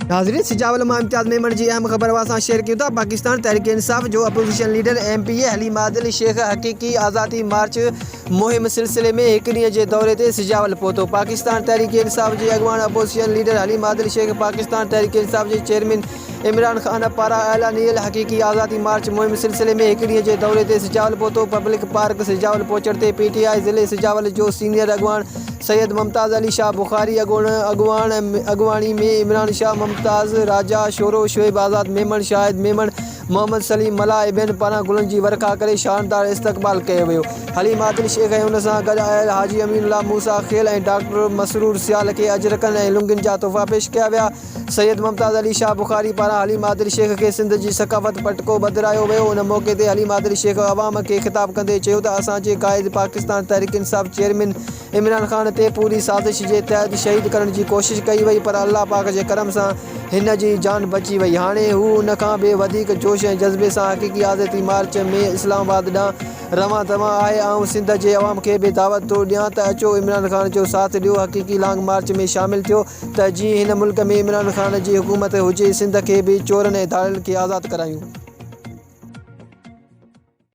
नाज़रीन, सिजावल मां इम्तियाज़ मेमन जी अहम ख़बर वां शेयर कयूं था। पाकिस्तान तहरीक इंसाफ़ जो opposition leader MPA Haleem Adil Sheikh Haqiqi Azadi मार्च मुहिम सिलसिले में एक ॾींहं जे दौरे ते सिजावल पहुतो। पाकिस्तान तहरीक इंसाफ़ जे अॻवान अपोजिशन लीडर हलीम आदिल शेख पाकिस्तान तहरीक इंसाफ़ जे चेयरमैन इमरान ख़ान पारां ऐलानियल हक़ीक़ी आज़ादी मार्च मुहिम सिलसिले में एक ॾींहं जे दौरे ते सिजावल पहुतो। पब्लिक पार्क सिजावल पहुचण ते PTI ज़िले सिजावल जो सीनियर अॻवान सैयद मुमताज़ अली शाह बुखारी अॻवानी में इमरान शाह मुमताज़ राजा शोरो शुएब आज़ाद मेमन शाहिद मेमन मोहम्मद सलीम मला ऐं पारां गुलनि जी वर्खा करे शानदार इस्तक़बाल कयो वियो। हलीम आदिल शेख ऐं उन सां गॾु आयल हाजी अमीनुल्लाह मूसा खेल ऐं डॉक्टर मसरूर सियाल खे अजरकनि ऐं लुंगियुनि जा तोहफ़ा पेश कया विया। सैयद मुमताज़ अली शाह बुखारी पारां हलीम आदिल शेख खे सिंध जी सक़ाफ़त पटको बदिरायो वियो। उन मौक़े ते हलीम आदिल शेख अवाम खे ख़िताब कंदे चयो त असांजे क़ाइद पाकिस्तान तहरीक इंसाफ़ चेयरमैन इमरान ख़ान ते पूरी साज़िश जे तहत शहीद करण जी कोशिश कई वई, पर अल्लाह पाक जे करम सां हिन जी जान बची वई। हाणे हू उन खां बि वधीक जोश ऐं जज़्बे सां हक़ीक़ी आज़ादी मार्च में इस्लामाबाद ॾांहुं रवां तवां आहे। ऐं सिंध जे अवाम खे बि दावत थो ॾियां त अचो इमरान ख़ान जो साथ ॾियो, हक़ीक़ी लॉन्ग मार्च में शामिल थियो त जीअं हिन मुल्क में इमरान ख़ान जी हुकूमत हुजे, सिंध खे बि चोरनि ऐं धाड़ियुनि खे आज़ादु करायूं।